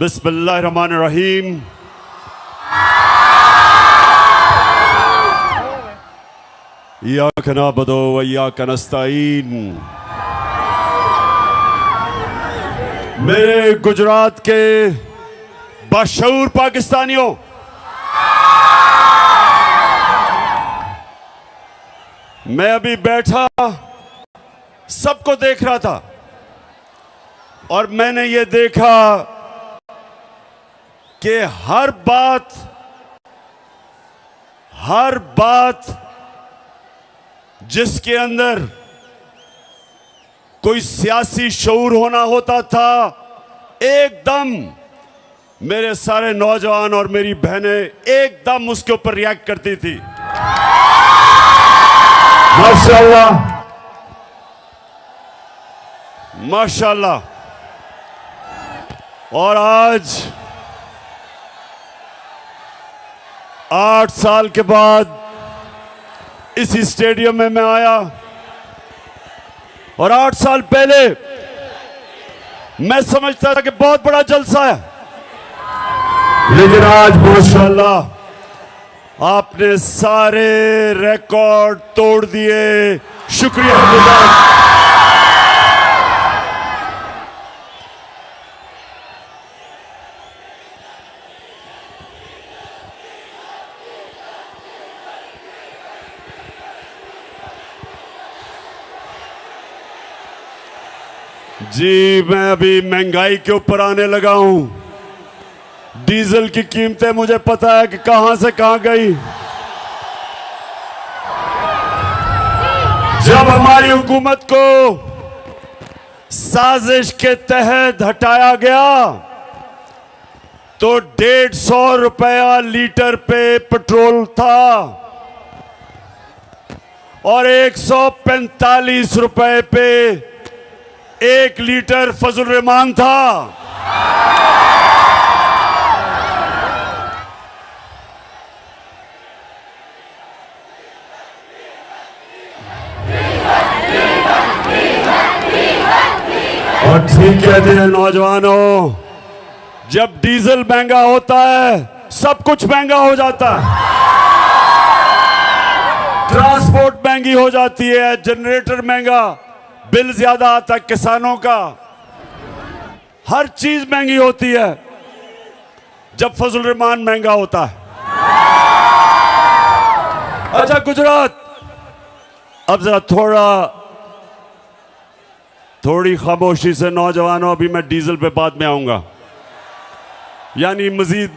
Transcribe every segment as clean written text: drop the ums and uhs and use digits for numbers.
बिस्मिल्लाहिर्रहमानिर्रहीम। इय्याका नअबुदु व इय्याका नस्तईन। मेरे गुजरात के बाशऊर पाकिस्तानियों, मैं अभी बैठा सबको देख रहा था और मैंने ये देखा कि हर बात जिसके अंदर कोई सियासी शऊर होना होता था, एकदम मेरे सारे नौजवान और मेरी बहनें एकदम उसके ऊपर रिएक्ट करती थी। माशाल्लाह माशाल्लाह। और आज 8 साल के बाद इसी स्टेडियम में मैं आया और 8 साल पहले मैं समझता था कि बहुत बड़ा जलसा है, लेकिन आज माशाल्लाह आपने सारे रिकॉर्ड तोड़ दिए। शुक्रिया। जी, मैं अभी महंगाई के ऊपर आने लगा हूं। डीजल की कीमतें मुझे पता है कि कहां से कहां गई। जब हमारी हुकूमत को साजिश के तहत हटाया गया तो 150 रुपया लीटर पे पेट्रोल था और 145 रुपए पे 1 लीटर फजल रहमान था। और ठीक कहते हैं नौजवानों, जब डीजल महंगा होता है सब कुछ महंगा हो जाता है। ट्रांसपोर्ट महंगी हो जाती है, जनरेटर महंगा, बिल ज्यादा आता है किसानों का, हर चीज महंगी होती है जब फजल रहमान महंगा होता है। अच्छा गुजरात, अब जरा थोड़ी खामोशी से नौजवानों, अभी मैं डीजल पे बाद में आऊंगा, यानी मजीद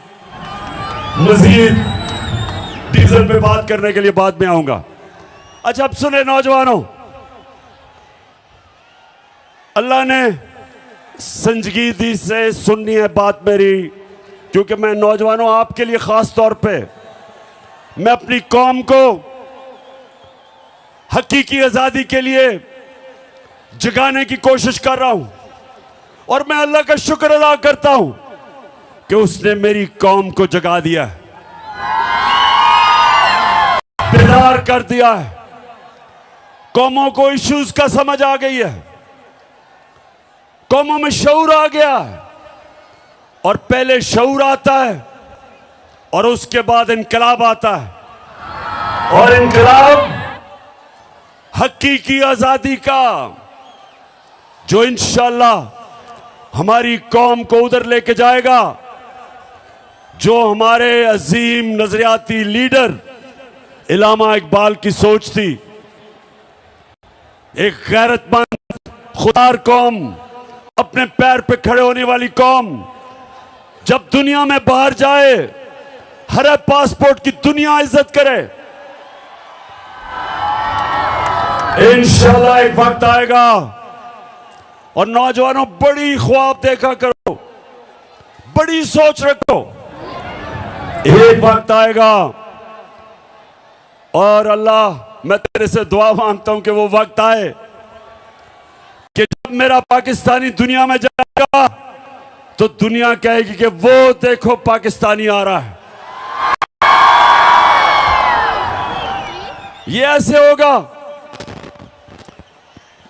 डीजल पे बात करने के लिए बाद में आऊंगा। अच्छा अब सुने नौजवानों, अल्लाह ने संजीदगी से सुननी है बात मेरी, क्योंकि मैं नौजवानों आपके लिए खास तौर पे मैं अपनी कौम को हकीकी आजादी के लिए जगाने की कोशिश कर रहा हूं और मैं अल्लाह का शुक्र अदा करता हूं कि उसने मेरी कौम को जगा दिया है, बेदार कर दिया है। कौमों को इश्यूज का समझ आ गई है, कौमों में शऊर आ गया है और पहले शऊर आता है और उसके बाद इनकलाब आता है और इनकलाब हकीकी आजादी का, जो इंशाअल्लाह हमारी कौम को उधर लेके जाएगा जो हमारे अजीम नजरियाती लीडर इल्लामा इकबाल की सोच थी। एक गैरतमंद खुदार कौम, अपने पैर पे खड़े होने वाली कौम, जब दुनिया में बाहर जाए हर पासपोर्ट की दुनिया इज्जत करे। इंशाल्लाह एक वक्त आएगा और नौजवानों बड़ी ख्वाब देखा करो, बड़ी सोच रखो। एक वक्त आएगा और अल्लाह मैं तेरे से दुआ मांगता हूं कि वो वक्त आए कि जब मेरा पाकिस्तानी दुनिया में जाएगा तो दुनिया कहेगी कि वो देखो पाकिस्तानी आ रहा है। ये ऐसे होगा।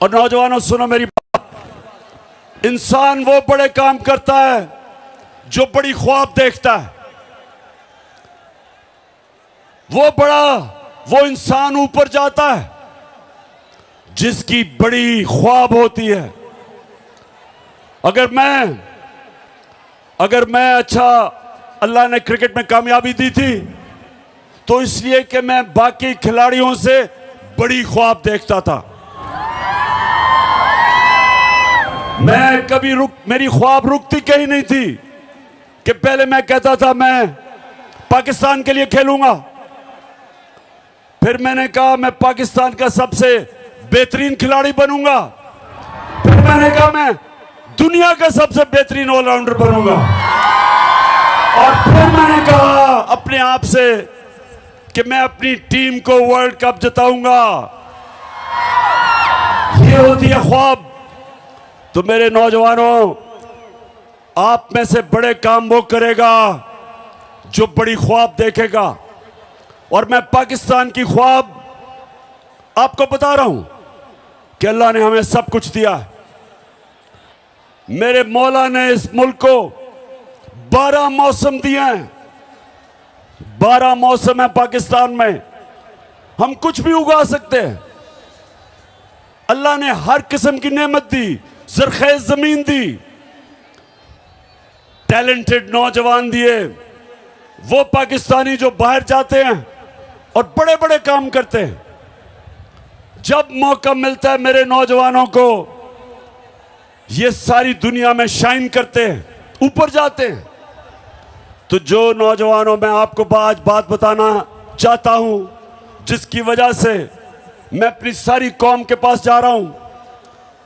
और नौजवानों सुनो मेरी बात, इंसान वो बड़े काम करता है जो बड़ी ख्वाब देखता है, वो इंसान ऊपर जाता है जिसकी बड़ी ख्वाब होती है। अगर मैं अच्छा, अल्लाह ने क्रिकेट में कामयाबी दी थी तो इसलिए कि मैं बाकी खिलाड़ियों से बड़ी ख्वाब देखता था। मैं कभी मेरी ख्वाब रुकती कहीं नहीं थी कि पहले मैं कहता था मैं पाकिस्तान के लिए खेलूंगा, फिर मैंने कहा मैं पाकिस्तान का सबसे बेहतरीन खिलाड़ी बनूंगा, फिर मैंने कहा मैं दुनिया का सबसे बेहतरीन ऑलराउंडर बनूंगा, और फिर मैंने कहा अपने आप से कि मैं अपनी टीम को वर्ल्ड कप जिताऊंगा। ये होती है ख्वाब। तो मेरे नौजवानों, आप में से बड़े काम वो करेगा जो बड़ी ख्वाब देखेगा, और मैं पाकिस्तान की ख्वाब आपको बता रहा हूं कि अल्लाह ने हमें सब कुछ दिया है। मेरे मौला ने इस मुल्क को 12 मौसम दिए हैं। 12 मौसम है पाकिस्तान में, हम कुछ भी उगा सकते हैं। अल्लाह ने हर किस्म की नेमत दी, ज़रख़ेज़ जमीन दी, टैलेंटेड नौजवान दिए। वो पाकिस्तानी जो बाहर जाते हैं और बड़े बड़े काम करते हैं, जब मौका मिलता है मेरे नौजवानों को, ये सारी दुनिया में शाइन करते हैं, ऊपर जाते हैं। तो जो नौजवानों, मैं आपको आज बात बताना चाहता हूं जिसकी वजह से मैं अपनी सारी कौम के पास जा रहा हूं,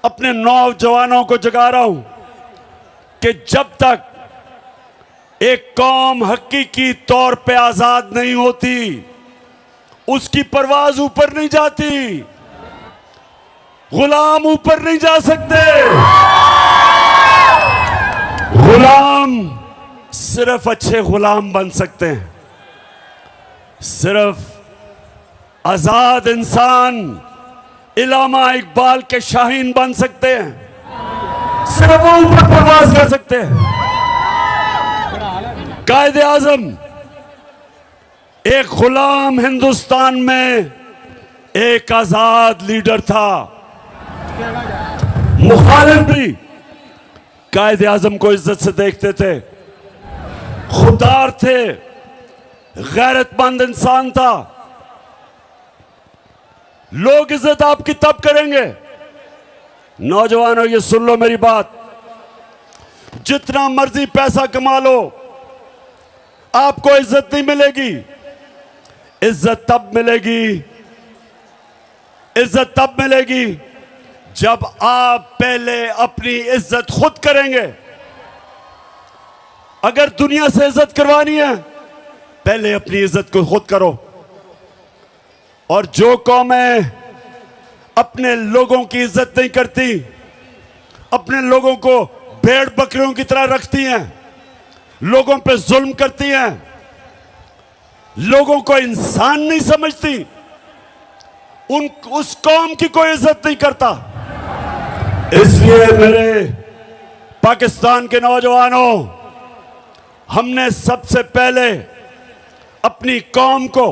अपने नौजवानों को जगा रहा हूं कि जब तक एक कौम हकीकी तौर पे आजाद नहीं होती, उसकी परवाज ऊपर नहीं जाती। गुलाम ऊपर नहीं जा सकते। गुलाम सिर्फ अच्छे गुलाम बन सकते हैं, सिर्फ आजाद इंसान इलामा इकबाल के शाहीन बन सकते हैं, सिर्फ वो ऊपर परवाज कर सकते हैं। कायदे आजम एक गुलाम हिंदुस्तान में एक आजाद लीडर था। मुखालिफ भी कायदे आजम को इज्जत से देखते थे, खुददार थे, गैरतमंद इंसान था। लोग इज्जत आपकी तब करेंगे, नौजवानों ये सुन लो मेरी बात, जितना मर्जी पैसा कमा लो आपको इज्जत नहीं मिलेगी। इज्जत तब मिलेगी जब आप पहले अपनी इज्जत खुद करेंगे। अगर दुनिया से इज्जत करवानी है, पहले अपनी इज्जत को खुद करो। और जो कौमें अपने लोगों की इज्जत नहीं करती, अपने लोगों को भेड़ बकरियों की तरह रखती हैं, लोगों पे जुल्म करती हैं, लोगों को इंसान नहीं समझती, उस कौम की कोई इज्जत नहीं करता। इसलिए मेरे पाकिस्तान के नौजवानों, हमने सबसे पहले अपनी कौम को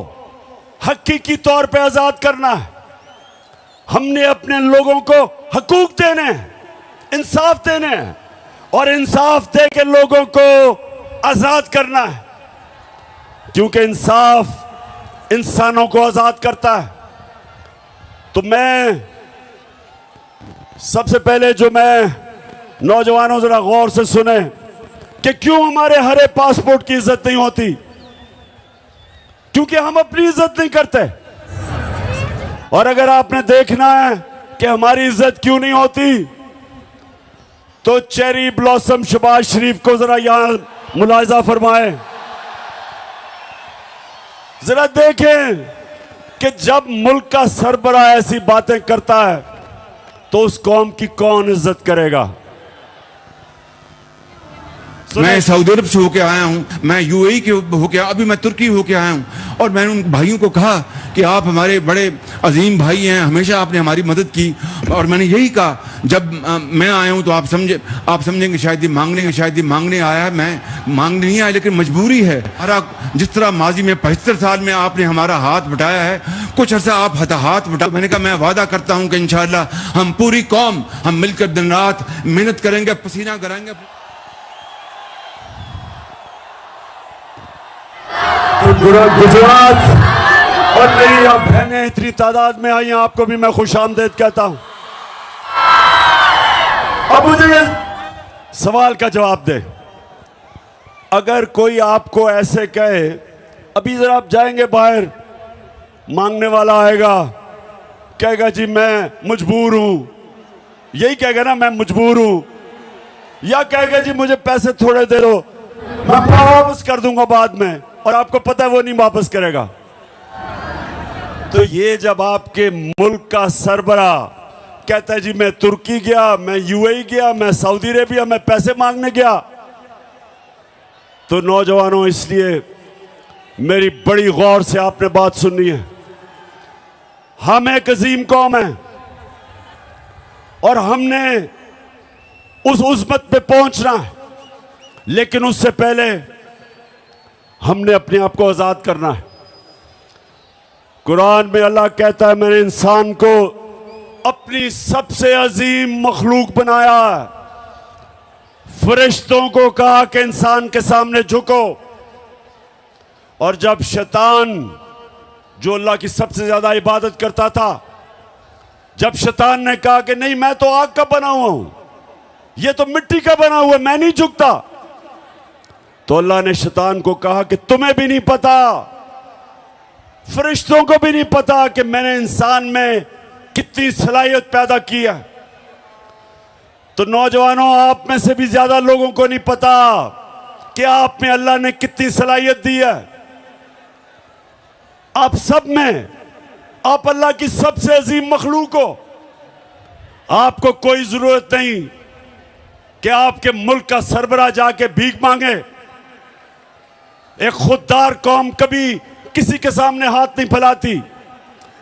हकीकी तौर पे आजाद करना है। हमने अपने लोगों को हकूक देने हैं, इंसाफ देने हैं, और इंसाफ दे के लोगों को आजाद करना है, क्योंकि इंसाफ इंसानों को आजाद करता है। तो मैं सबसे पहले जो मैं नौजवानों जरा गौर से सुने कि क्यों हमारे हरे पासपोर्ट की इज्जत नहीं होती, क्योंकि हम अपनी इज्जत नहीं करते। और अगर आपने देखना है कि हमारी इज्जत क्यों नहीं होती, तो चेरी ब्लॉसम शहबाज शरीफ को जरा यहां मुलाहिजा फरमाएं। जरा देखें कि जब मुल्क का सरबराह ऐसी बातें करता है तो उस कौम की कौन इज्जत करेगा। मैं सऊदी अरब से होके आया हूँ, मैं यूएई के होके, अभी मैं तुर्की होके आया हूँ, और मैंने उन भाइयों को कहा कि आप हमारे बड़े अजीम भाई हैं, हमेशा आपने हमारी मदद की। और मैंने यही कहा जब मैं आया हूं तो आप समझेंगे शायद ये मांगने आया है। मैं मांगने नहीं आया, लेकिन मजबूरी है। हमारा जिस तरह माजी में 75 साल में आपने हमारा हाथ बटाया है, कुछ अर्सा आप हाथ बटा। मैंने कहा मैं वादा करता हूं कि इंशाअल्लाह हम पूरी कौम हम मिलकर दिन रात मेहनत करेंगे, पसीना कराएंगे। गुजरात और मेरी आप बहनें इतनी तादाद में आई हैं, आपको भी मैं खुशामदीद कहता हूं। अब मुझे सवाल का जवाब दे। अगर कोई आपको ऐसे कहे, अभी जरा आप जाएंगे बाहर, मांगने वाला आएगा, कहेगा जी मैं मजबूर हूं, यही कहेगा ना मैं मजबूर हूं, या कहेगा जी मुझे पैसे थोड़े दे दो, मैं वापस कर दूंगा बाद में, और आपको पता है वो नहीं वापस करेगा। तो ये जब आपके मुल्क का सरबरा कहता है जी मैं तुर्की गया, मैं यूएई गया, मैं सऊदी अरेबिया, मैं पैसे मांगने गया, तो नौजवानों इसलिए मेरी बड़ी गौर से आपने बात सुननी है। हम एक अजीम कौम है और हमने उस उज़्मत पे पहुंचना है, लेकिन उससे पहले हमने अपने आप को आजाद करना है। कुरान में अल्लाह कहता है मैंने इंसान को अपनी सबसे अजीम मखलूक बनाया है। फरिश्तों को कहा कि इंसान के सामने झुको, और जब शैतान जो अल्लाह की सबसे ज्यादा इबादत करता था, जब शैतान ने कहा कि नहीं मैं तो आग का बना हुआ हूं, ये तो मिट्टी का बना हुआ, मैं नहीं झुकता, तो अल्लाह ने शैतान को कहा कि तुम्हें भी नहीं पता, फरिश्तों को भी नहीं पता कि मैंने इंसान में कितनी सलाहियत पैदा की है। तो नौजवानों, आप में से भी ज्यादा लोगों को नहीं पता कि आप में अल्लाह ने कितनी सलाहियत दी है। आप सब में, आप अल्लाह की सबसे अजीम मखलूक हो। आपको कोई जरूरत नहीं कि आपके मुल्क का सरबराह जाके भीख मांगे। एक खुददार कौम कभी किसी के सामने हाथ नहीं फैलाती।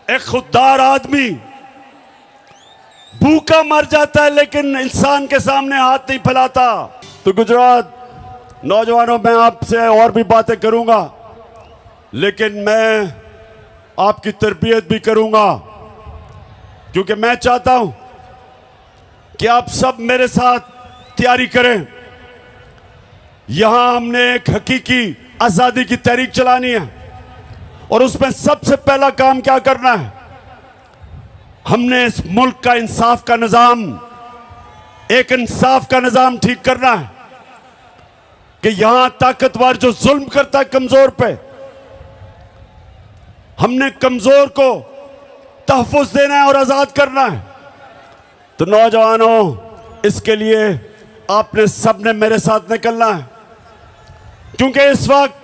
एक खुददार आदमी भूखा मर जाता है, लेकिन इंसान के सामने हाथ नहीं फैलाता। तो गुजरात नौजवानों, मैं आपसे और भी बातें करूंगा, लेकिन मैं आपकी तरबियत भी करूंगा, क्योंकि मैं चाहता हूं कि आप सब मेरे साथ तैयारी करें। यहां हमने एक हकीकी आजादी की तहरीक चलानी है, और उसमें सबसे पहला काम क्या करना है, हमने इस मुल्क का इंसाफ का निजाम, एक इंसाफ का निजाम ठीक करना है कि यहां ताकतवर जो जुल्म करता है कमजोर पे, हमने कमजोर को तहफ़्फ़ुज़ देना है और आजाद करना है। तो नौजवानों, इसके लिए आपने सबने मेरे साथ निकलना है, क्योंकि इस वक्त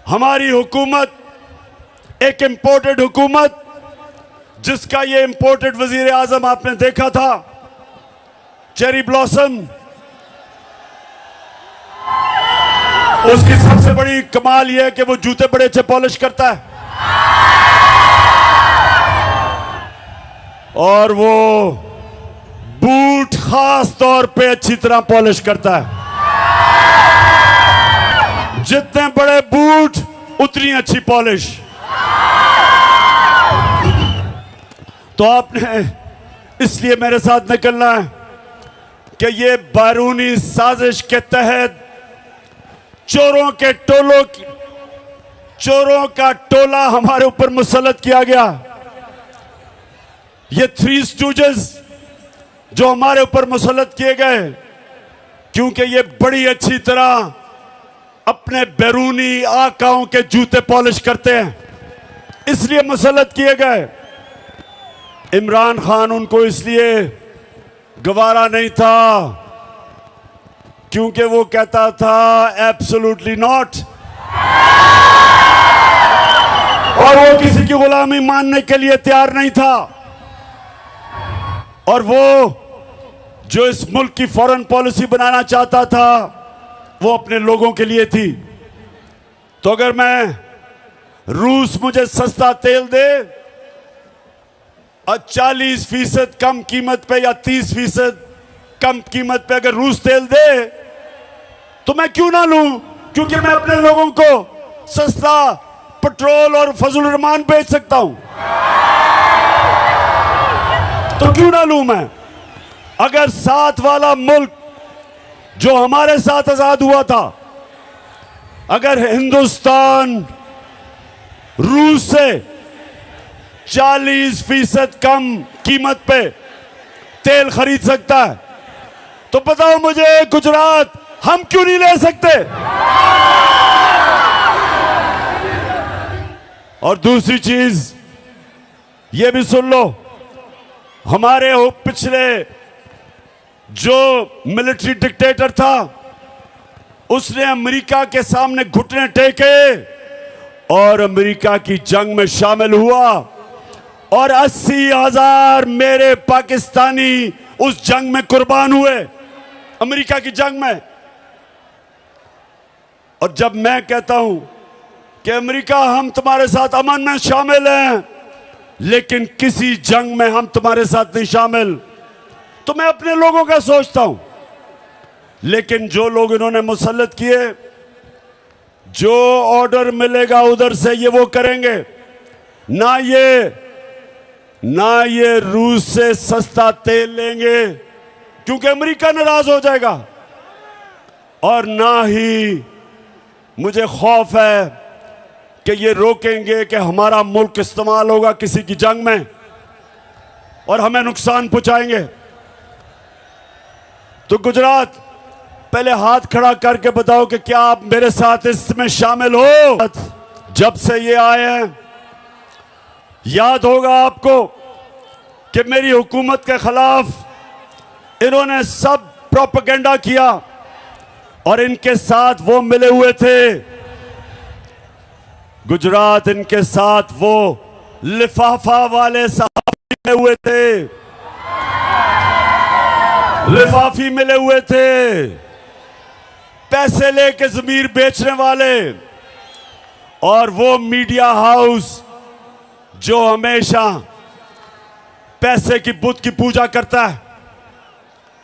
हमारी हुकूमत एक इंपोर्टेड हुकूमत, जिसका ये इंपोर्टेड वजीर आजम आपने देखा था, चेरी ब्लॉसम, उसकी सबसे बड़ी कमाल यह है कि वो जूते बड़े अच्छे पॉलिश करता है, और वो बूट खास तौर पे अच्छी तरह पॉलिश करता है। जितने बड़े बूट उतनी अच्छी पॉलिश। तो आपने इसलिए मेरे साथ निकलना है कि ये बैरूनी साजिश के तहत चोरों का टोला हमारे ऊपर मुसल्लत किया गया। ये थ्री स्टूजेस जो हमारे ऊपर मुसल्लत किए गए, क्योंकि ये बड़ी अच्छी तरह अपने बैरूनी आकाओं के जूते पॉलिश करते हैं, इसलिए मुसल्लत किए गए। इमरान खान उनको इसलिए गवारा नहीं था क्योंकि वो कहता था एब्सोल्युटली नॉट, और वो किसी की गुलामी मानने के लिए तैयार नहीं था। और वो जो इस मुल्क की फॉरेन पॉलिसी बनाना चाहता था, वो अपने लोगों के लिए थी। तो अगर रूस मुझे सस्ता तेल दे और 40% कम कीमत पे या 30% कम कीमत पे अगर रूस तेल दे तो मैं क्यों ना लूं, क्योंकि मैं अपने लोगों को सस्ता पेट्रोल और फजल रहमान बेच सकता हूं, तो क्यों ना लूं मैं। अगर साथ वाला मुल्क जो हमारे साथ आजाद हुआ था, अगर हिंदुस्तान रूस से 40% कम कीमत पे तेल खरीद सकता है, तो बताओ मुझे गुजरात हम क्यों नहीं ले सकते। और दूसरी चीज ये भी सुन लो, हमारे पिछले जो मिलिट्री डिक्टेटर था उसने अमेरिका के सामने घुटने टेके और अमेरिका की जंग में शामिल हुआ और 80,000 मेरे पाकिस्तानी उस जंग में कुर्बान हुए, अमेरिका की जंग में। और जब मैं कहता हूं कि अमेरिका हम तुम्हारे साथ अमन में शामिल हैं लेकिन किसी जंग में हम तुम्हारे साथ नहीं शामिल, तो मैं अपने लोगों का सोचता हूं। लेकिन जो लोग इन्होंने मुसल्लत किए, जो ऑर्डर मिलेगा उधर से ये वो करेंगे, ना ये रूस से सस्ता तेल लेंगे क्योंकि अमेरिका नाराज हो जाएगा, और ना ही मुझे खौफ है कि ये रोकेंगे कि हमारा मुल्क इस्तेमाल होगा किसी की जंग में और हमें नुकसान पहुंचाएंगे। तो गुजरात पहले हाथ खड़ा करके बताओ कि क्या आप मेरे साथ इसमें शामिल हो। जब से ये आए हैं याद होगा आपको कि मेरी हुकूमत के खिलाफ इन्होंने सब प्रोपेगेंडा किया और इनके साथ वो मिले हुए थे, गुजरात इनके साथ वो लिफाफा वाले साहब मिले हुए थे, लिफाफी मिले हुए थे, पैसे लेके जमीर बेचने वाले, और वो मीडिया हाउस जो हमेशा पैसे की बुत की पूजा करता है।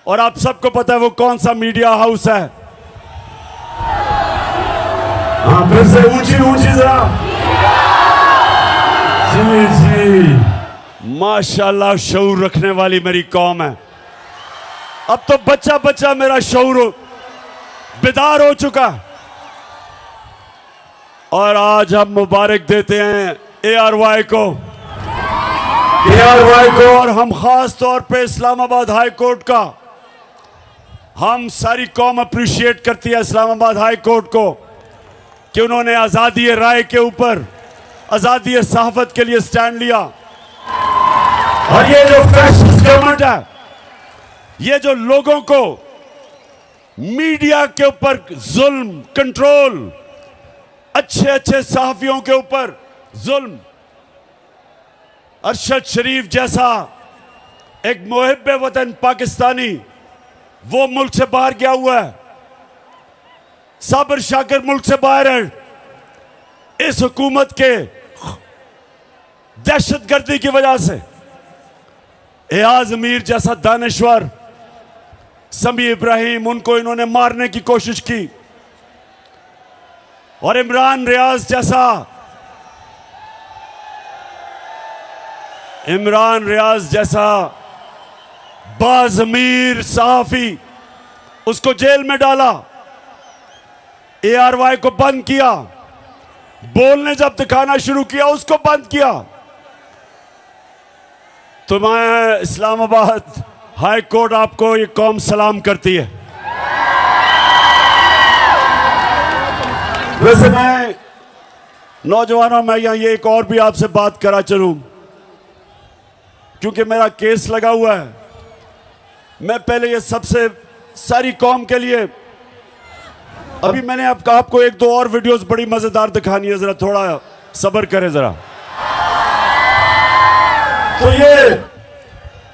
और आप सबको पता है वो कौन सा मीडिया हाउस है। हाँ, फिर से ऊंची ऊंची जरा। जी जी, माशाल्लाह शऊर रखने वाली मेरी कौम है। अब तो बच्चा बच्चा मेरा शऊर बेदार हो चुका। और आज हम मुबारक देते हैं ARY को, और हम खास तौर पे इस्लामाबाद हाई कोर्ट का, हम सारी कौम अप्रिशिएट करती है इस्लामाबाद हाई कोर्ट को कि उन्होंने आजादी राय के ऊपर, आजादी सहाफत के लिए स्टैंड लिया। और ये जो फैसिस्ट गवर्नमेंट है, ये जो लोगों को मीडिया के ऊपर जुल्म, कंट्रोल, अच्छे अच्छे सहाफियों के ऊपर जुल्म, अरशद शरीफ जैसा एक मुहिब्बे वतन पाकिस्तानी वो मुल्क से बाहर गया हुआ है, साबिर शाकिर मुल्क से बाहर है इस हुकूमत के दहशतगर्दी की वजह से। एयाज अमीर जैसा दानिश्वर, समी इब्राहिम, उनको इन्होंने मारने की कोशिश की, और इमरान रियाज जैसा बाज़मीर सहाफी, उसको जेल में डाला, ARY को बंद किया, बोलने जब दिखाना शुरू किया उसको बंद किया। तो मैं इस्लामाबाद हाई कोर्ट आपको ये कौम सलाम करती है। वैसे मैं नौजवानों में यहाँ ये एक और भी आपसे बात करा चलूं, क्योंकि मेरा केस लगा हुआ है। मैं पहले ये सबसे सारी कौम के लिए, अभी मैंने आपको एक दो और वीडियोस बड़ी मजेदार दिखानी है, जरा थोड़ा सब्र करें जरा। तो ये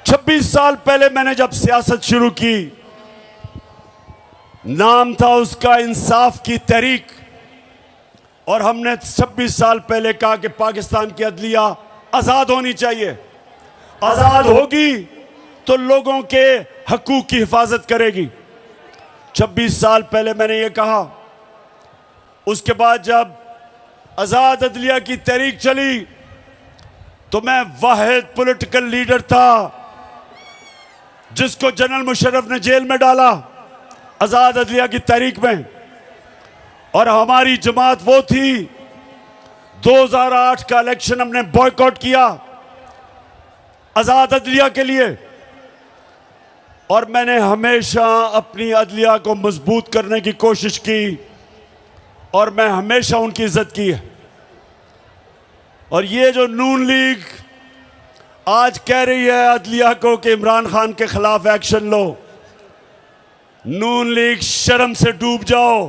26 साल पहले मैंने जब सियासत शुरू की, नाम था उसका इंसाफ की तहरीक, और हमने 26 साल पहले कहा कि पाकिस्तान की अदलिया आजाद होनी चाहिए, आजाद होगी तो लोगों के हकूक की हिफाजत करेगी। 26 साल पहले मैंने ये कहा। उसके बाद जब आजाद अदलिया की तहरीक चली तो मैं वाहिद पॉलिटिकल लीडर था जिसको जनरल मुशर्रफ ने जेल में डाला आजाद अदलिया की तहरीक में। और हमारी जमात वो थी, 2008 का इलेक्शन हमने बॉयकॉट किया आजाद अदलिया के लिए। और मैंने हमेशा अपनी अदलिया को मजबूत करने की कोशिश की और मैं हमेशा उनकी इज्जत की है। और ये जो नून लीग आज कह रही है अदलिया को कि इमरान खान के खिलाफ एक्शन लो, नून लीग शर्म से डूब जाओ।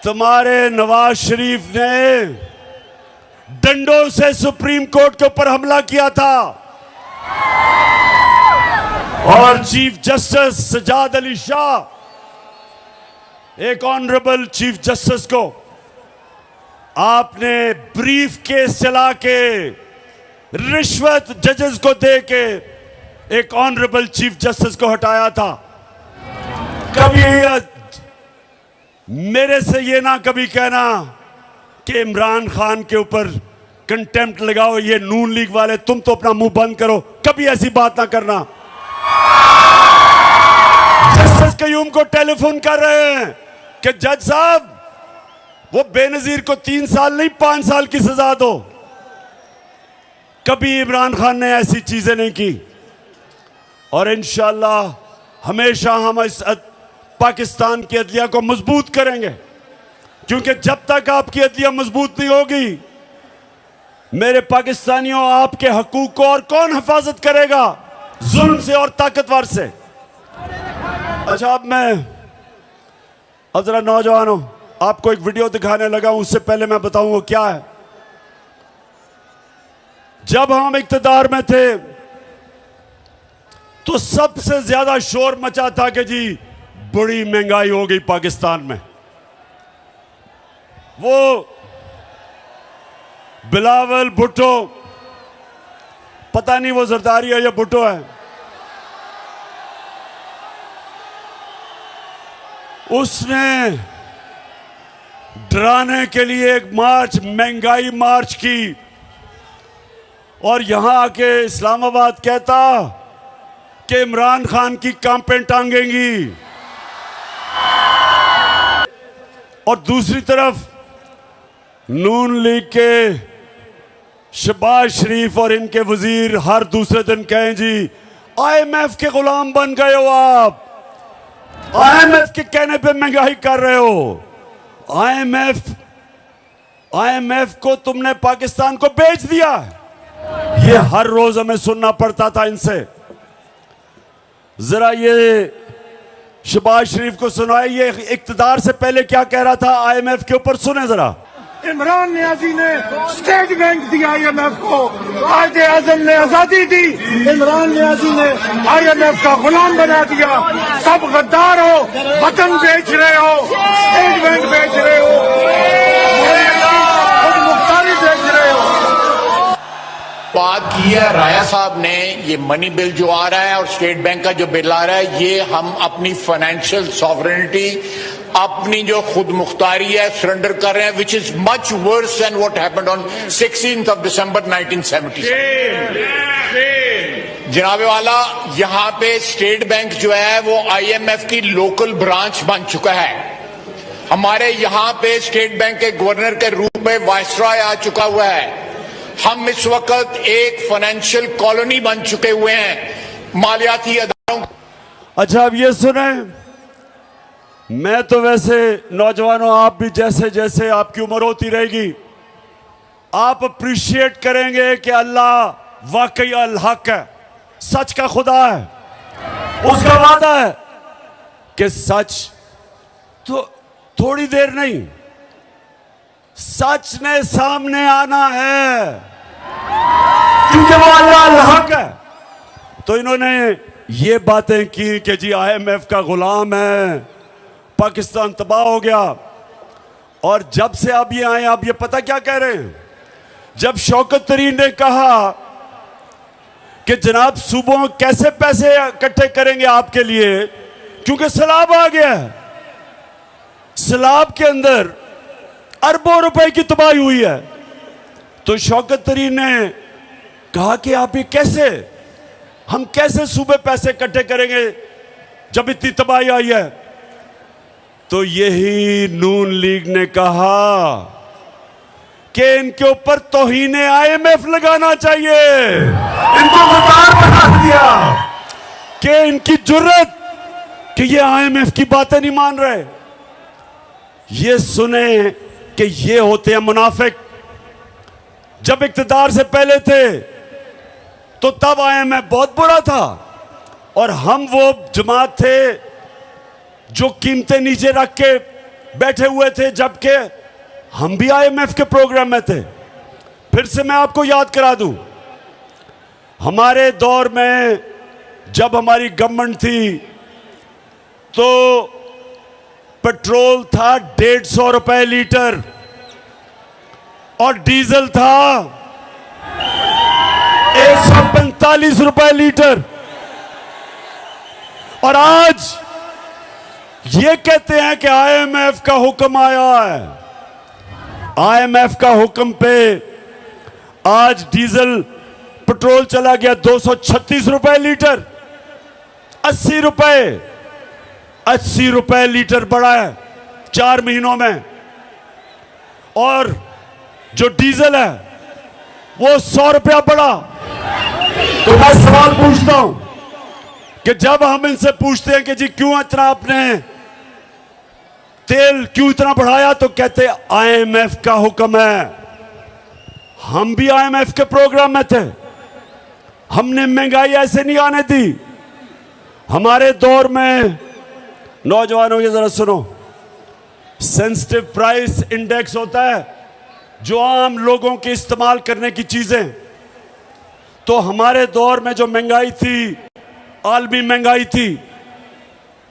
तुम्हारे नवाज शरीफ ने डंडों से सुप्रीम कोर्ट के ऊपर हमला किया था और चीफ जस्टिस सजाद अली शाह, एक ऑनरेबल चीफ जस्टिस को आपने ब्रीफ केस चला के रिश्वत जजेस को दे के एक ऑनरेबल चीफ जस्टिस को हटाया था। कभी मेरे से ये ना कभी कहना कि इमरान खान के ऊपर कंटेम्प्ट लगाओ, ये नून लीग वाले, तुम तो अपना मुंह बंद करो, कभी ऐसी बात ना करना। जस्टिस कयूम को टेलीफोन कर रहे हैं कि जज साहब वो बेनजीर को 3 साल नहीं 5 साल की सजा दो। कभी इमरान खान ने ऐसी चीजें नहीं की। और इंशाअल्लाह हमेशा हम इस पाकिस्तान की अदलिया को मजबूत करेंगे, क्योंकि जब तक आपकी अदलिया मजबूत नहीं होगी मेरे पाकिस्तानियों, आपके हकूक को और कौन हिफाजत करेगा? जुल्म से और ताकतवर से। अच्छा, अब जरा नौजवानों, आपको एक वीडियो दिखाने लगा हूं, उससे पहले मैं बताऊं वो क्या है। जब हम इक्तदार में थे तो सबसे ज्यादा शोर मचा था कि जी बड़ी महंगाई हो गई पाकिस्तान में। वो बिलावल भुट्टो, पता नहीं वो जरदारी है या भुट्टो है, उसने डराने के लिए एक मार्च, महंगाई मार्च की, और यहां आके इस्लामाबाद कहता कि इमरान खान की कांपें टांगेंगी। और दूसरी तरफ नून लीग के शहबाज शरीफ और इनके वजीर हर दूसरे दिन कहें जी IMF के गुलाम बन गए हो आप, IMF के कहने पे महंगाई कर रहे हो। IMF को तुमने पाकिस्तान को बेच दिया। ये हर रोज हमें सुनना पड़ता था इनसे। जरा ये शहबाज शरीफ को सुनाए, ये इक्तदार से पहले क्या कह रहा था IMF के ऊपर, सुने जरा। इमरान नियाजी ने स्टेट बैंक दिया IMF को, कायदे आजम ने आजादी दी, इमरान नियाजी ने IMF का गुलाम बना दिया। सब गद्दार हो, वतन बेच रहे हो, स्टेट बैंक बेच रहे हो, खुद मुख्तारी बेच रहे हो। बात की है राया साहब ने, ये मनी बिल जो आ रहा है और स्टेट बैंक का जो बिल आ रहा है, ये हम अपनी फाइनेंशियल सॉवरेनिटी, अपनी जो खुद मुख्तारी है सरेंडर कर रहे हैं, which is much worse than what happened on 16th of December 1970। जनाबे वाला, यहां पे स्टेट बैंक जो है वो IMF की लोकल ब्रांच बन चुका है। हमारे यहां पे स्टेट बैंक के गवर्नर के रूप में वायसराय आ चुका हुआ है। हम इस वक्त एक फाइनेंशियल कॉलोनी बन चुके हुए हैं मालियाती अदारों। अच्छा, अब ये सुने, मैं तो वैसे नौजवानों, आप भी जैसे जैसे आपकी उम्र होती रहेगी आप अप्रिशिएट करेंगे कि अल्लाह वाकई अल हक है, सच का खुदा है। उसका वादा है कि सच तो थोड़ी देर नहीं, सच ने सामने आना है, क्योंकि वो अल्लाह अल हक है। तो इन्होंने ये बातें की कि जी IMF का गुलाम है, पाकिस्तान तबाह हो गया। और जब से आप ये आए, आप ये पता क्या कह रहे हैं? जब शौकत तरीन ने कहा कि जनाब सूबों कैसे पैसे इकट्ठे करेंगे आपके लिए, क्योंकि सैलाब आ गया है, सैलाब के अंदर अरबों रुपए की तबाही हुई है, तो शौकत तरीन ने कहा कि आप ये कैसे, हम कैसे सूबे पैसे इकट्ठे करेंगे जब इतनी तबाही आई है? तो यही नून लीग ने कहा कि इनके ऊपर तौहीने IMF लगाना चाहिए। इनको गद्दार बना दिया कि इनकी जुर्रत कि ये IMF की बातें नहीं मान रहे। ये सुने कि ये होते हैं मुनाफिक। जब इक्तदार से पहले थे तो तब IMF बहुत बुरा था, और हम वो जमात थे जो कीमतें नीचे रख के बैठे हुए थे, जबकि हम भी IMF के प्रोग्राम में थे। फिर से मैं आपको याद करा दूं, हमारे दौर में जब हमारी गवर्नमेंट थी तो पेट्रोल था 150 रुपए लीटर और डीजल था 145 रुपए लीटर। और आज ये कहते हैं कि IMF का हुक्म आया है। IMF का हुक्म पे आज डीजल पेट्रोल चला गया 236 रुपए लीटर, 80 रुपए लीटर बढ़ा है 4 महीनों में। और जो डीजल है वो 100 रुपया बढ़ा। तो मैं सवाल पूछता हूं कि जब हम इनसे पूछते हैं कि जी क्यों इतना आपने तेल क्यों इतना बढ़ाया, तो कहते IMF का हुक्म है। हम भी IMF के प्रोग्राम में थे, हमने महंगाई ऐसे नहीं आने दी। हमारे दौर में, नौजवानों की जरा सुनो, सेंसिटिव प्राइस इंडेक्स होता है जो आम लोगों के इस्तेमाल करने की चीजें। तो हमारे दौर में जो महंगाई थी, आलमी महंगाई थी,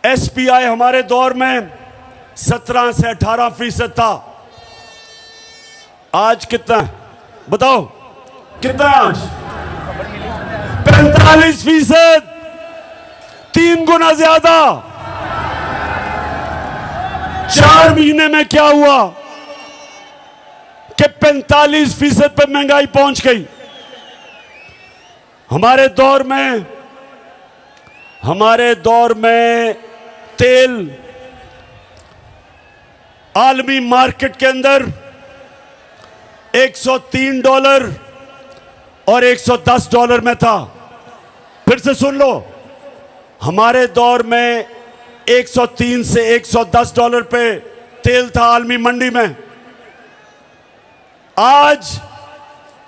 SPI हमारे दौर में 17 से 18% था। आज कितना है बताओ, कितना है आज? 45%, 3 गुना ज्यादा। 4 महीने में क्या हुआ कि 45% पे महंगाई पहुंच गई। हमारे दौर में तेल आलमी मार्केट के अंदर $103 और $110 में था। फिर से सुन लो, हमारे दौर में 103 से $110 पे तेल था आलमी मंडी में। आज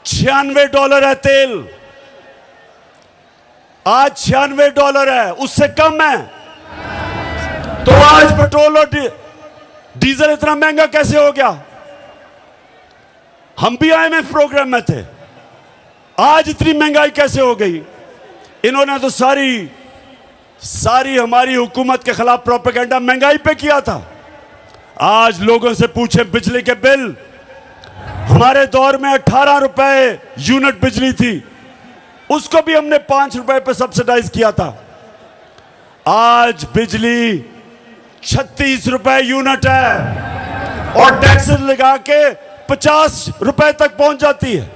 $96 है तेल, आज $96 है, उससे कम है। तो आज पेट्रोल और डीजल इतना महंगा कैसे हो गया? हम भी IMF प्रोग्राम में थे, आज इतनी महंगाई कैसे हो गई? इन्होंने तो सारी हमारी हुकूमत के खिलाफ प्रोपेगेंडा महंगाई पे किया था। आज लोगों से पूछे बिजली के बिल, हमारे दौर में 18 रुपए यूनिट बिजली थी, उसको भी हमने 5 रुपए पे सब्सिडाइज किया था। आज बिजली 36 रुपए यूनिट है और टैक्सेस लगा के 50 रुपए तक पहुंच जाती है।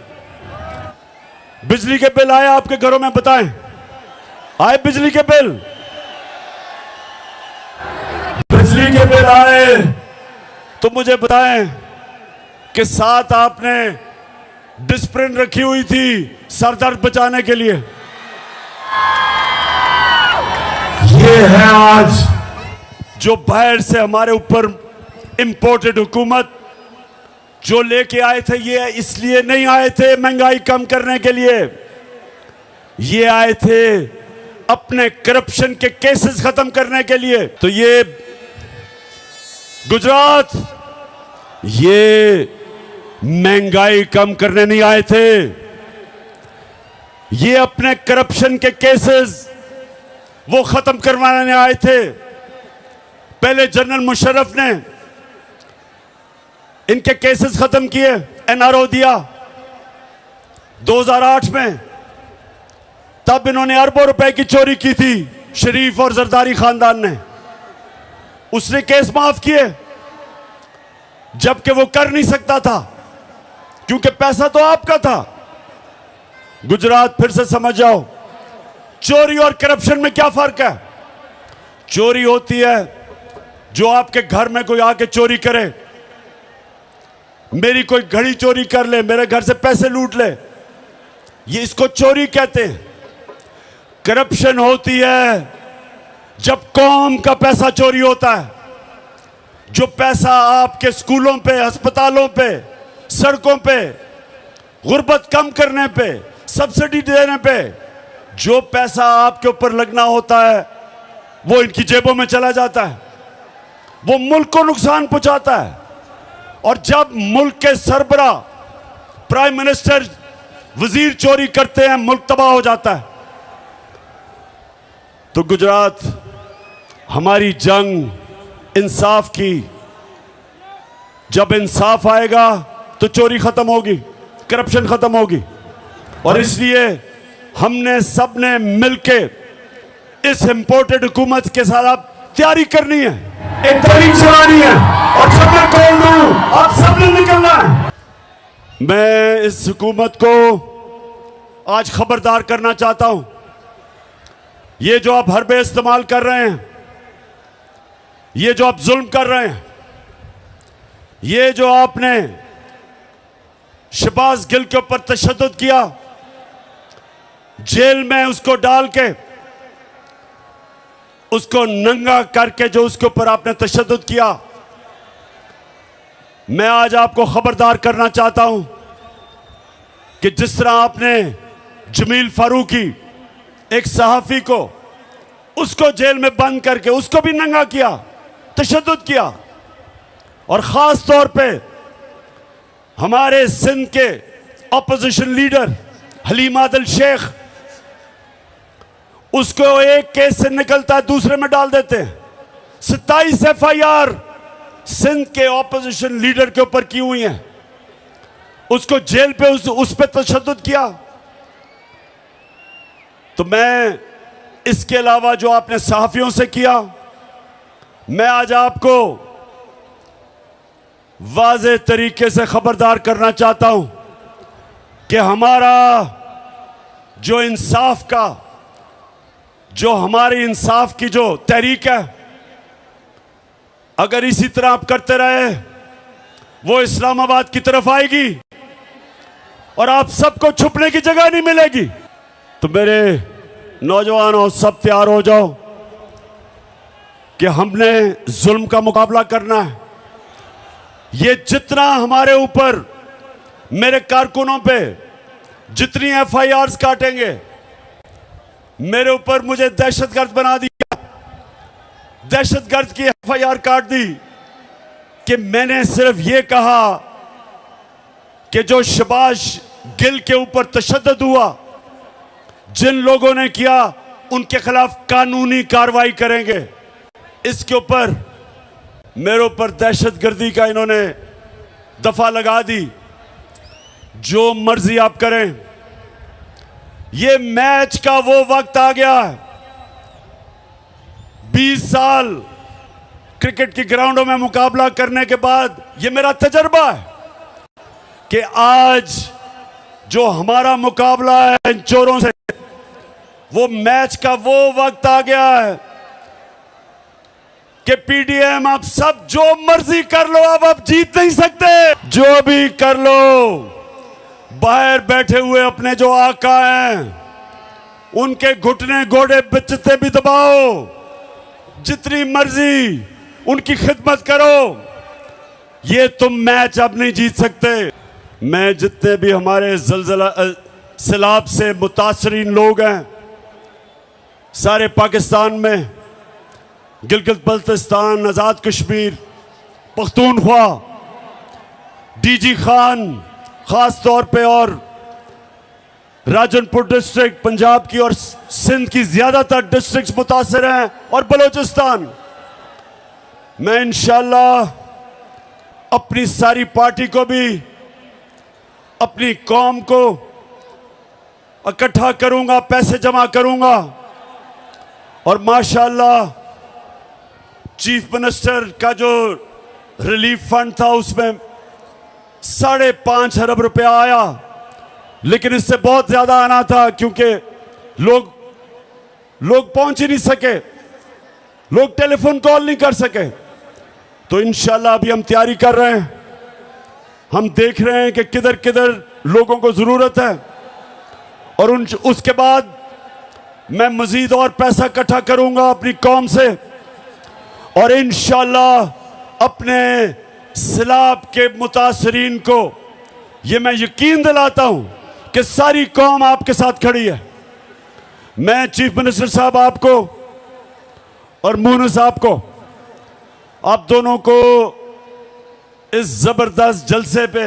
बिजली के बिल आए आपके घरों में? बताएं, आए बिजली के बिल? बिजली के बिल आए तो मुझे बताएं कि साथ आपने डिस्प्रिन रखी हुई थी सर दर्द बचाने के लिए। ये है आज जो बाहर से हमारे ऊपर इंपोर्टेड हुकूमत जो लेके आए थे। ये इसलिए नहीं आए थे महंगाई कम करने के लिए, ये आए थे अपने करप्शन के केसेस खत्म करने के लिए। तो ये गुजरात, ये महंगाई कम करने नहीं आए थे, ये अपने करप्शन के केसेस वो खत्म करवाने आए थे। पहले जनरल मुशर्रफ ने इनके केसेस खत्म किए, एनआरओ दिया 2008 में। तब इन्होंने अरबों रुपए की चोरी की थी, शरीफ और जरदारी खानदान ने। उसने केस माफ किए, जबकि वो कर नहीं सकता था, क्योंकि पैसा तो आपका था। गुजरात फिर से समझ जाओ, चोरी और करप्शन में क्या फर्क है। चोरी होती है जो आपके घर में कोई आके चोरी करे, मेरी कोई घड़ी चोरी कर ले, मेरे घर से पैसे लूट ले, ये इसको चोरी कहते हैं। करप्शन होती है जब कौम का पैसा चोरी होता है, जो पैसा आपके स्कूलों पे, अस्पतालों पे, सड़कों पे, गुर्बत कम करने पे, सब्सिडी देने पे, जो पैसा आपके ऊपर लगना होता है वो इनकी जेबों में चला जाता है, वो मुल्क को नुकसान पहुंचाता है। और जब मुल्क के सरबरा, प्राइम मिनिस्टर, वजीर चोरी करते हैं, मुल्क तबाह हो जाता है। तो गुजरात, हमारी जंग इंसाफ की, जब इंसाफ आएगा तो चोरी खत्म होगी, करप्शन खत्म होगी। और इसलिए हमने सबने मिलके इस इंपोर्टेड हुकूमत के साथ आप तैयारी करनी है, एक तहरीक चलानी है, और जब मैं कॉल दूं आप सबने निकलना है। मैं इस हुकूमत को आज खबरदार करना चाहता हूं, ये जो आप हरबे इस्तेमाल कर रहे हैं, ये जो आप जुल्म कर रहे हैं, ये जो आपने शहबाज गिल के ऊपर तशद्दुद किया, जेल में उसको डाल के, उसको नंगा करके जो उसके ऊपर आपने तशद्दुद किया, मैं आज आपको खबरदार करना चाहता हूं कि जिस तरह आपने जमील फारूकी, एक सहाफी को, उसको जेल में बंद करके उसको भी नंगा किया, तशद्दुद किया, और खास तौर पे हमारे सिंध के ऑपोजिशन लीडर हलीम आदिल शेख, उसको एक केस से निकलता है दूसरे में डाल देते हैं। 27 FIR सिंध के ऑपोजिशन लीडर के ऊपर की हुई हैं, उसको जेल पे उस पे तशद्दुद किया। तो मैं इसके अलावा जो आपने सहाफियों से किया, मैं आज आपको वाज़े तरीके से खबरदार करना चाहता हूं कि हमारा जो इंसाफ का, जो हमारी इंसाफ की जो तहरीक है, अगर इसी तरह आप करते रहे वो इस्लामाबाद की तरफ आएगी और आप सबको छुपने की जगह नहीं मिलेगी। तो मेरे नौजवानों, सब तैयार हो जाओ कि हमने जुल्म का मुकाबला करना है। ये जितना हमारे ऊपर, मेरे कारकुनों पे जितनी FIRs काटेंगे, मेरे ऊपर मुझे दहशतगर्द बना दिया, दहशतगर्द की FIR काट दी कि मैंने सिर्फ ये कहा कि जो शहबाज गिल के ऊपर तशद्दुद हुआ, जिन लोगों ने किया, उनके खिलाफ कानूनी कार्रवाई करेंगे। इसके ऊपर मेरे ऊपर दहशतगर्दी का इन्होंने दफा लगा दी। जो मर्जी आप करें, ये मैच का वो वक्त आ गया है। 20 साल क्रिकेट की ग्राउंडों में मुकाबला करने के बाद ये मेरा तजर्बा है कि आज जो हमारा मुकाबला है इन चोरों से, वो मैच का वो वक्त आ गया है कि PDM आप सब जो मर्जी कर लो, अब आप जीत नहीं सकते। जो भी कर लो, बाहर बैठे हुए अपने जो आका हैं, उनके घुटने घोड़े बेचते भी दबाओ, जितनी मर्जी उनकी खिदमत करो, ये तुम मैच अब नहीं जीत सकते। मैं जितने भी हमारे जलजला सैलाब से मुतासरीन लोग हैं, सारे पाकिस्तान में, गिलगित बल्तिस्तान, आज़ाद कश्मीर, पख्तूनख्वा, DG खान खास तौर पे, और राजनपुर डिस्ट्रिक्ट पंजाब की और सिंध की ज्यादातर डिस्ट्रिक्ट्स मुतासर हैं, और बलोचिस्तान। मैं इंशाअल्लाह अपनी सारी पार्टी को भी, अपनी कौम को इकट्ठा करूंगा, पैसे जमा करूंगा और माशाअल्लाह चीफ मिनिस्टर का जो रिलीफ फंड था उसमें 5.5 अरब रुपया आया, लेकिन इससे बहुत ज्यादा आना था क्योंकि लोग पहुंच ही नहीं सके, लोग टेलीफोन कॉल नहीं कर सके। तो इंशाल्लाह अभी हम तैयारी कर रहे हैं, हम देख रहे हैं कि किधर किधर लोगों को जरूरत है और उसके बाद मैं मजीद और पैसा इकट्ठा करूंगा अपनी कौम से और इंशाल्लाह अपने सैलाब के मुतासरीन को ये मैं यकीन दिलाता हूं कि सारी कौम आपके साथ खड़ी है। मैं चीफ मिनिस्टर साहब आपको और मून साहब को, आप दोनों को इस जबरदस्त जलसे पे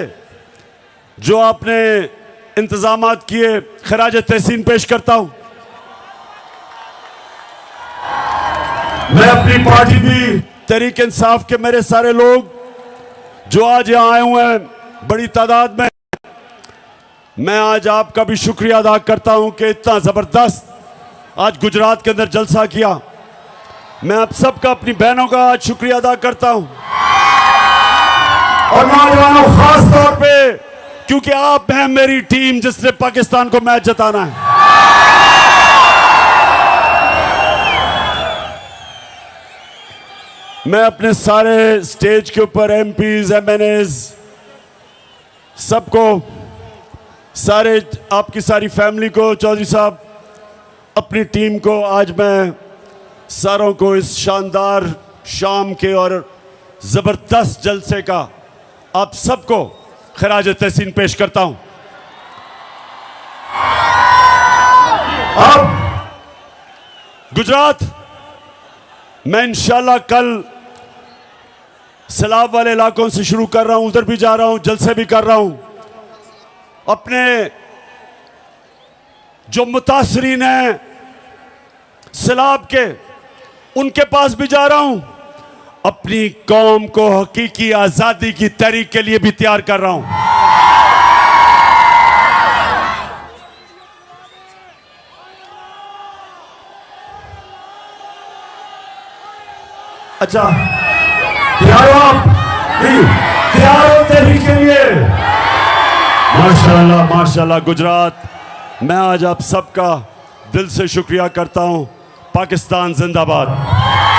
जो आपने इंतजामात किए खराज तहसीन पेश करता हूं। मैं अपनी पार्टी भी तहरीक इंसाफ के मेरे सारे लोग जो आज यहां आए हुए हैं बड़ी तादाद में, मैं आज आपका भी शुक्रिया अदा करता हूं कि इतना जबरदस्त आज गुजरात के अंदर जलसा किया। मैं आप सबका, अपनी बहनों का आज शुक्रिया अदा करता हूं और नौजवानों खास तौर पे क्योंकि आप हैं मेरी टीम जिसने पाकिस्तान को मैच जिताना है। मैं अपने सारे स्टेज के ऊपर एमपीज, एमएनएज सबको, सारे आपकी सारी फैमिली को, चौधरी साहब, अपनी टीम को, आज मैं सारों को इस शानदार शाम के और जबरदस्त जलसे का आप सबको खराज तहसीन पेश करता हूं। अब गुजरात मैं इंशाल्लाह कल सैलाब वाले इलाकों से शुरू कर रहा हूं, उधर भी जा रहा हूं, जलसे भी कर रहा हूं। अपने जो मुतासरीन हैं सैलाब के, उनके पास भी जा रहा हूं। अपनी कौम को हकीकी आजादी की तहरीक के लिए भी तैयार कर रहा हूं। अच्छा, तैयार हो आप? तैयार हो तहरीक के लिए? माशाल्लाह माशाल्लाह। गुजरात, मैं आज आप सबका दिल से शुक्रिया करता हूं। पाकिस्तान जिंदाबाद।